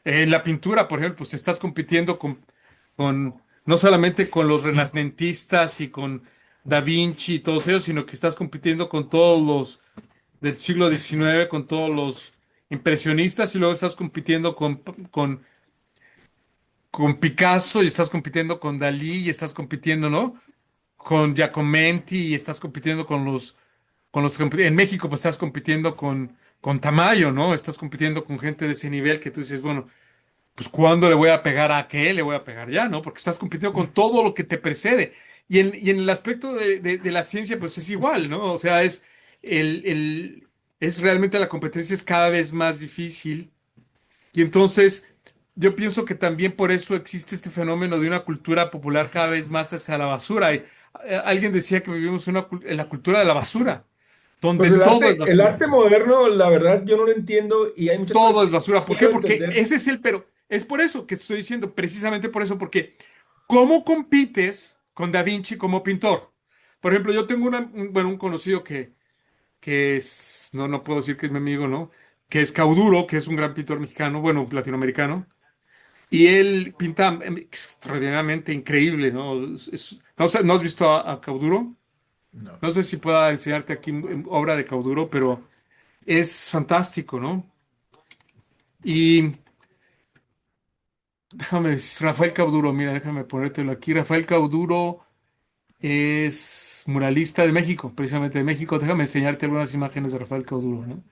En la pintura, por ejemplo, pues estás compitiendo no solamente con los renacentistas y con Da Vinci y todos ellos, sino que estás compitiendo con todos los del siglo XIX, con todos los impresionistas y luego estás compitiendo con, con Picasso y estás compitiendo con Dalí y estás compitiendo, ¿no? Con Giacometti y estás compitiendo en México, pues estás compitiendo con Tamayo, ¿no? Estás compitiendo con gente de ese nivel que tú dices, bueno, pues ¿cuándo le voy a pegar a qué? Le voy a pegar ya, ¿no? Porque estás compitiendo con todo lo que te precede. Y en el aspecto de la ciencia, pues es igual, ¿no? O sea, el, el- es realmente la competencia es cada vez más difícil. Y entonces, yo pienso que también por eso existe este fenómeno de una cultura popular cada vez más hacia la basura. Alguien decía que vivimos en la cultura de la basura, donde Pues todo es el basura. arte moderno, la verdad, yo no lo entiendo y hay muchas cosas Todo que es basura. ¿Por qué? quiero Porque entender. ese es pero es por eso que estoy diciendo, precisamente por eso, porque ¿cómo compites con Da Vinci como pintor? Por ejemplo, yo tengo bueno, un conocido que es, no puedo decir que es mi amigo, ¿no? Que es Cauduro, que es un gran pintor mexicano, bueno, latinoamericano, y él pinta extraordinariamente increíble, ¿no? ¿No, no has visto a Cauduro? No. No sé si pueda enseñarte aquí obra de Cauduro, pero es fantástico, ¿no? Y Rafael Cauduro, mira, déjame ponértelo aquí. Rafael Cauduro es muralista de México, precisamente de México. Déjame enseñarte algunas imágenes de Rafael Cauduro, ¿no?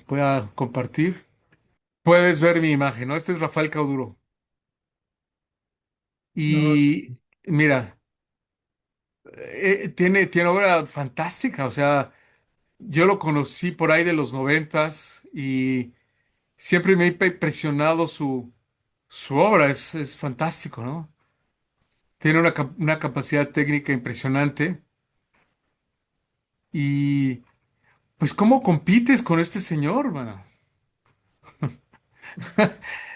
Voy a compartir. Puedes ver mi imagen, ¿no? Este es Rafael Cauduro. No. Y mira, tiene obra fantástica. O sea, yo lo conocí por ahí de los 90 y siempre me ha impresionado su obra. Es fantástico, ¿no? Tiene una capacidad técnica impresionante. Y pues, ¿cómo compites con este señor, mano?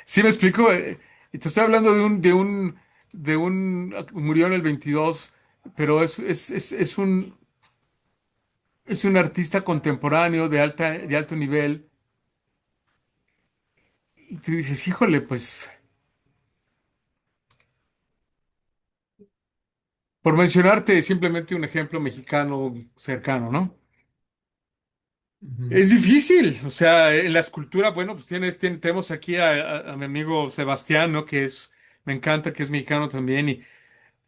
¿Sí me explico? Y te estoy hablando murió en el 22, pero es un artista contemporáneo de alto nivel. Y tú dices, híjole, pues, por mencionarte simplemente un ejemplo mexicano cercano, ¿no? Ujú, Es difícil, o sea, en la escultura, bueno, pues tenemos aquí a mi amigo Sebastián, ¿no? Me encanta, que es mexicano también y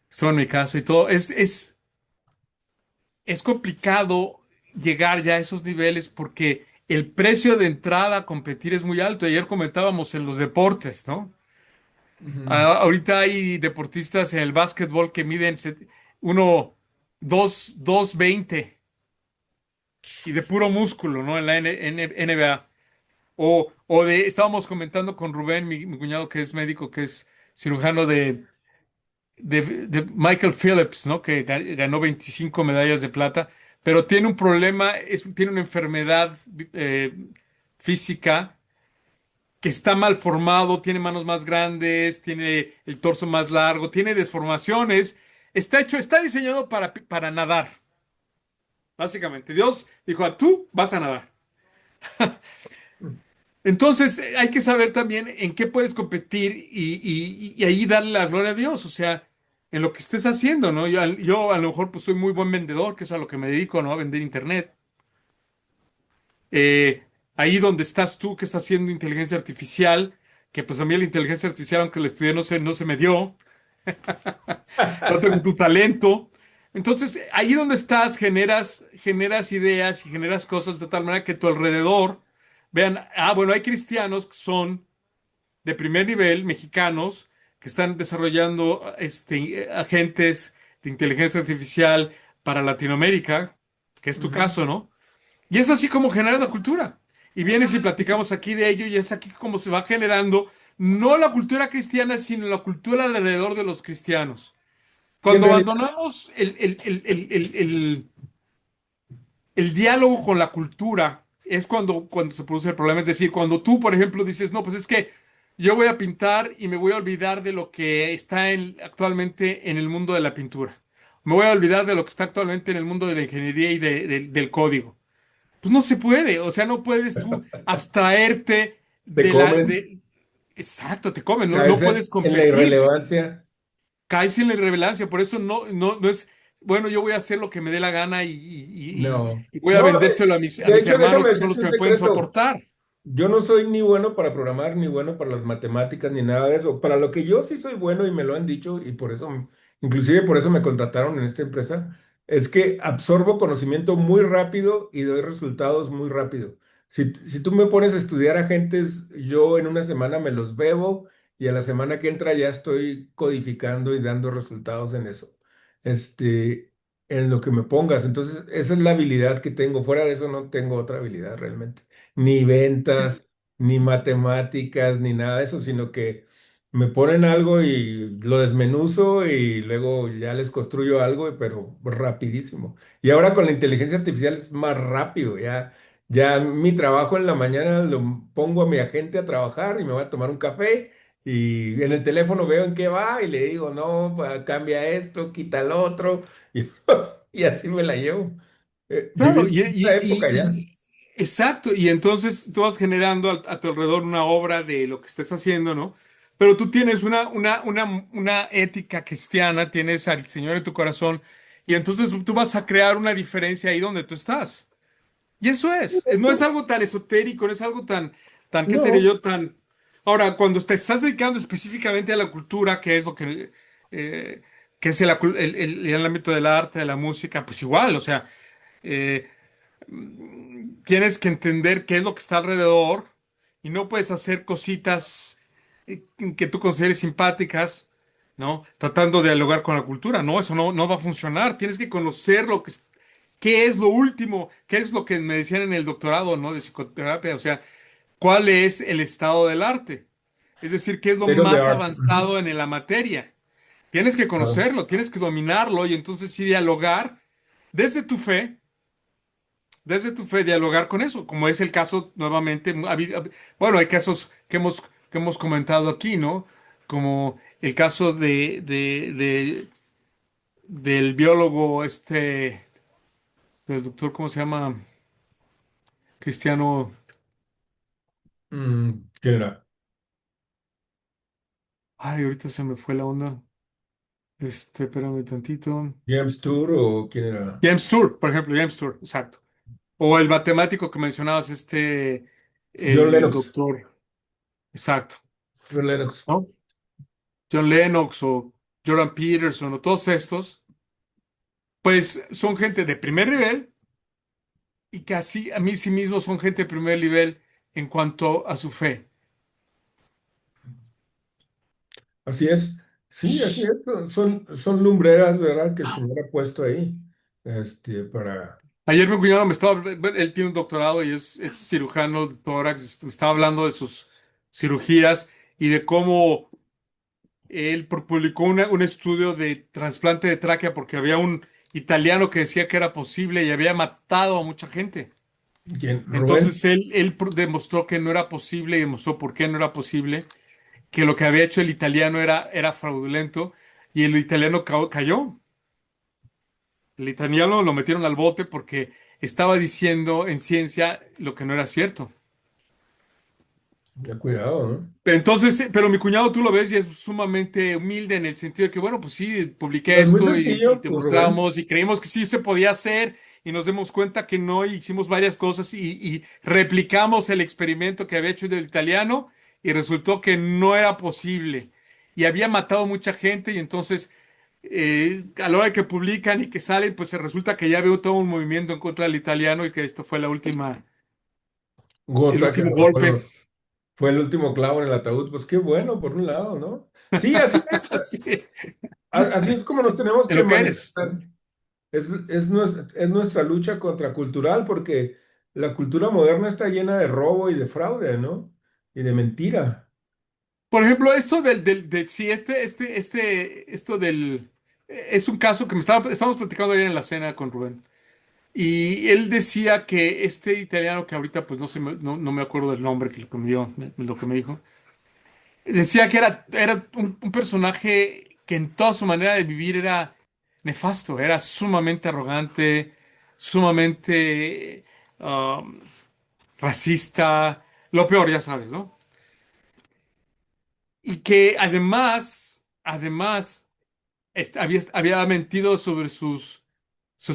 estuvo en mi casa y todo. Es complicado llegar ya a esos niveles porque el precio de entrada a competir es muy alto. Ayer comentábamos en los deportes, ¿no? ujú. Ahorita hay deportistas en el básquetbol que miden 2.20 y de puro músculo, ¿no? En la NBA. Estábamos comentando con Rubén, mi cuñado que es médico, que es cirujano de Michael Phillips, ¿no? Que ganó 25 medallas de plata, pero tiene un problema, tiene una enfermedad eh, física que está mal formado, tiene manos más grandes, tiene el torso más largo, tiene deformaciones, está diseñado para nadar, básicamente. Dios dijo, tú vas a nadar. Entonces, hay que saber también en qué puedes competir y ahí darle la gloria a Dios, o sea, en lo que estés haciendo, ¿no? Yo a lo mejor pues soy muy buen vendedor, que es a lo que me dedico, ¿no? A vender internet. Ahí donde estás tú, que estás haciendo inteligencia artificial, que pues a mí la inteligencia artificial, aunque la estudié, no se me dio, no tengo tu talento. Entonces, ahí donde estás, generas ideas y generas cosas de tal manera que a tu alrededor vean, bueno, hay cristianos que son de primer nivel, mexicanos, que están desarrollando agentes de inteligencia artificial para Latinoamérica, que es tu Ujú. caso, ¿no? Y es así como genera la cultura. Y vienes y platicamos aquí de ello y es aquí como se va generando no la cultura cristiana, sino la cultura alrededor de los cristianos. Y en Cuando realidad, abandonamos el diálogo con la cultura es cuando se produce el problema. Es decir, cuando tú, por ejemplo, dices, no, pues es que yo voy a pintar y me voy a olvidar de lo que está actualmente en el mundo de la pintura. Me voy a olvidar de lo que está actualmente en el mundo de la ingeniería y del código. Pues no se puede, o sea, no puedes tú abstraerte te comen, exacto, te comen, no, caes no puedes en la competir, irrelevancia. caes en la irrelevancia, por eso no es, bueno, yo voy a hacer lo que me dé la gana No. y voy a No, vendérselo a de mis hecho, hermanos déjame que son los decirte que un me pueden secreto. soportar. Yo no soy ni bueno para programar, ni bueno para las matemáticas, ni nada de eso. Para lo que yo sí soy bueno y me lo han dicho, y por eso, inclusive por eso me contrataron en esta empresa, es que absorbo conocimiento muy rápido y doy resultados muy rápido. Si tú me pones a estudiar agentes, yo en una semana me los bebo y a la semana que entra ya estoy codificando y dando resultados en eso. En lo que me pongas. Entonces, esa es la habilidad que tengo. Fuera de eso no tengo otra habilidad realmente, ni Es- ventas, ni matemáticas, ni nada de eso, sino que me ponen algo y lo desmenuzo y luego ya les construyo algo, pero rapidísimo. Y ahora con la inteligencia artificial es más rápido, ya mi trabajo en la mañana lo pongo a mi agente a trabajar y me voy a tomar un café y en el teléfono veo en qué va y le digo, no, cambia esto, quita lo otro y, y así me la llevo. claro, Vivimos en esa época ya. exacto, y entonces tú vas generando a tu alrededor una obra de lo que estés haciendo, ¿no? Pero tú tienes una ética cristiana, tienes al Señor en tu corazón, y entonces tú vas a crear una diferencia ahí donde tú estás. Y eso no es algo tan esotérico, no es algo ¿qué te diré No, yo? Ahora, cuando te estás dedicando específicamente a la cultura, que es eh, que es el ámbito del arte, de la música, pues igual, o sea, eh, tienes que entender qué es lo que está alrededor y no puedes hacer cositas que tú consideres simpáticas, ¿no? Tratando de dialogar con la cultura, no, eso no va a funcionar. Tienes que conocer qué es lo último, qué es lo que me decían en el doctorado, ¿no? De psicoterapia, o sea, cuál es el estado del arte. Es decir, qué es lo state of the más art. Ujú. avanzado en la materia. Tienes que Claro. conocerlo, tienes que dominarlo y entonces sí dialogar desde tu fe dialogar con eso, como es el caso nuevamente. Bueno, hay casos que hemos que hemos comentado aquí, ¿no? Como el caso del biólogo, del doctor, ¿cómo se llama? Cristiano. ¿Quién era? Ay, ahorita se me fue la onda. Espérame tantito. ¿James Tour o quién era? James Tour, por ejemplo, James Tour, exacto. O el matemático que mencionabas, John el Lennox. doctor, exacto, John Lennox. ¿no? John Lennox o Jordan Peterson o todos estos, pues son gente de primer nivel y que así a mí sí mismo son gente de primer nivel en cuanto a su fe. Así es. Sí, así es. Son lumbreras, ¿verdad? Que el Señor ha puesto ahí, para... Ayer mi cuñado me estaba, bueno, él tiene un doctorado y es cirujano de tórax, me estaba hablando de sus cirugías y de cómo él publicó un estudio de trasplante de tráquea porque había un italiano que decía que era posible y había matado a mucha gente. ¿Quién? Rubén. Entonces él demostró que no era posible y demostró por qué no era posible, que lo que había hecho el italiano era fraudulento y el italiano cayó. El italiano lo metieron al bote porque estaba diciendo en ciencia lo que no era cierto. Ya cuidado, ¿no? Pero entonces, pero mi cuñado tú lo ves y es sumamente humilde en el sentido de que, bueno, pues sí, publiqué Pues muy esto y sencillo, te pues Rubén. mostramos y creímos que sí se podía hacer y nos dimos cuenta que no y hicimos varias cosas y replicamos el experimento que había hecho el italiano y resultó que no era posible y había matado mucha gente y entonces a la hora que publican y que salen, pues se resulta que ya veo todo un movimiento en contra del italiano y que esto fue el Gota que último derramó golpe. fue el último clavo en el ataúd. Pues qué bueno, por un lado, ¿no? Sí, así es. Así, Así es como nos tenemos en que lo que eres. manifestar. Es nuestra lucha contracultural porque la cultura moderna está llena de robo y de fraude, ¿no? Y de mentira. Por ejemplo, esto sí, esto es un caso que estábamos platicando ayer en la cena con Rubén. Y él decía que este italiano que ahorita pues no me acuerdo del nombre que lo que me dio, lo que me dijo, decía que era un personaje que en toda su manera de vivir era nefasto, era sumamente arrogante, sumamente um, racista, lo peor, ya sabes, ¿no? Y que además, había mentido sobre sus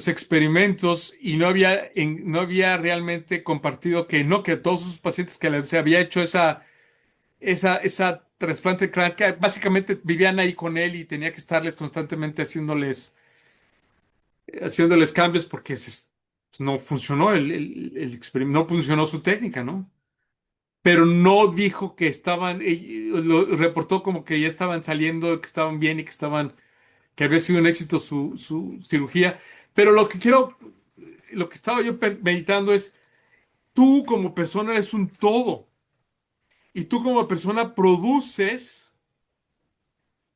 experimentos y no había realmente compartido que no, que todos sus pacientes se había hecho esa trasplante craneal, básicamente vivían ahí con él y tenía que estarles constantemente haciéndoles cambios porque no funcionó el experimento, no funcionó su técnica, ¿no? Pero no dijo que estaban, lo reportó como que ya estaban saliendo, que estaban bien y que había sido un éxito su cirugía. Pero lo que estaba yo meditando es, tú como persona eres un todo y tú como persona produces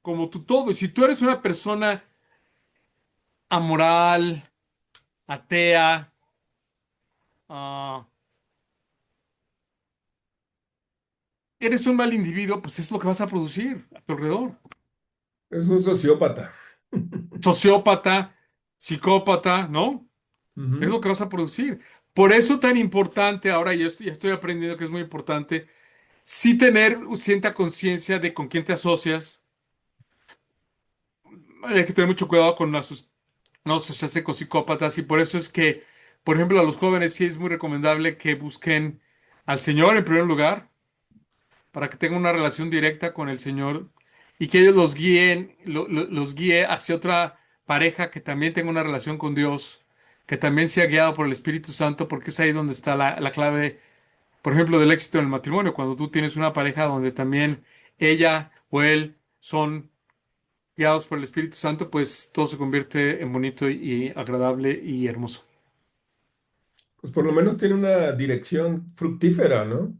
como tu todo. Y si tú eres una persona amoral, atea, ah, eres un mal individuo, pues es lo que vas a producir a tu alrededor. Es un sociópata. Sociópata, psicópata, ¿no? Es lo Ujú. que vas a producir. Por eso tan importante, ahora ya estoy aprendiendo que es muy importante, sí tener cierta conciencia de con quién te asocias. Hay que tener mucho cuidado con no asociarse con psicópatas y por eso es que, por ejemplo, a los jóvenes sí es muy recomendable que busquen al Señor en primer lugar, para que tengan una relación directa con el Señor y que ellos los guíe hacia otra pareja que también tenga una relación con Dios, que también sea guiado por el Espíritu Santo, porque es ahí donde está la clave, por ejemplo, del éxito en el matrimonio, cuando tú tienes una pareja donde también ella o él son guiados por el Espíritu Santo, pues todo se convierte en bonito y agradable y hermoso. Pues por lo menos tiene una dirección fructífera, ¿no?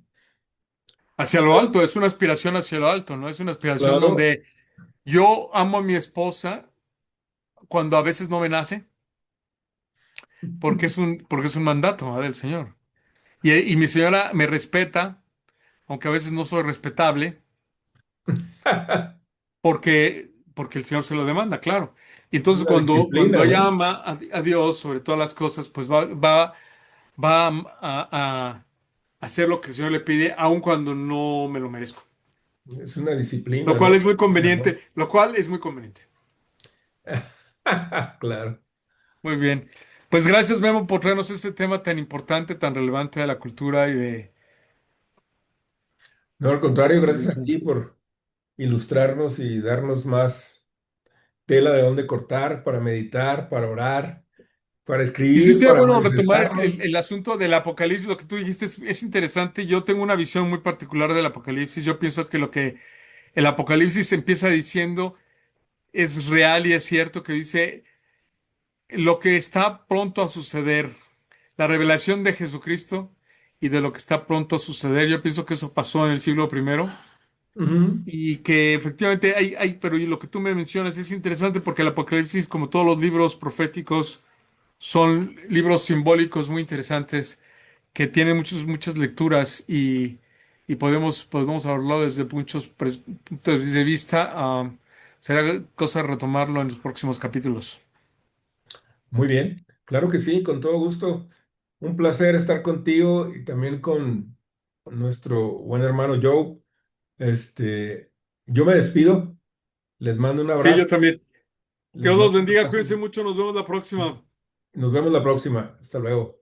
Hacia lo alto, es una aspiración hacia lo alto, ¿no? Es una aspiración Claro. donde yo amo a mi esposa cuando a veces no me nace, porque es un mandato, ¿va? Del Señor. Y mi señora me respeta aunque a veces no soy respetable, porque el Señor se lo demanda, claro. Y Es entonces una cuando disciplina, ella ¿no? ama a Dios sobre todas las cosas, pues va a hacer lo que el Señor le pide, aun cuando no me lo merezco. Es una Lo disciplina, ¿no? cual es muy El amor. conveniente, lo cual es muy conveniente. Claro. Muy bien. Pues gracias, Memo, por traernos este tema tan importante, tan relevante de la cultura y de... No, al contrario, gracias a ti por ilustrarnos y darnos más tela de dónde cortar para meditar, para orar, para Y sí escribir, sería para bueno retomar manifestarnos. el asunto del Apocalipsis. Lo que tú dijiste es interesante. Yo tengo una visión muy particular del Apocalipsis. Yo pienso que lo que el Apocalipsis empieza diciendo es real y es cierto, que dice lo que está pronto a suceder, la revelación de Jesucristo y de lo que está pronto a suceder. Yo pienso que eso pasó en el siglo primero Ujú, y que efectivamente pero y lo que tú me mencionas es interesante porque el Apocalipsis, como todos los libros proféticos, son libros simbólicos muy interesantes que tienen muchas lecturas y podemos hablarlo desde muchos puntos de vista. Será cosa retomarlo en los próximos capítulos. muy bien, claro que sí, con todo gusto. Un placer estar contigo y también con nuestro buen hermano Joe. Este, yo me despido, les mando un Sí, abrazo, yo también. Que les Dios los mando un bendiga, abrazo. cuídense mucho, nos vemos la próxima. Nos vemos la próxima. Hasta luego.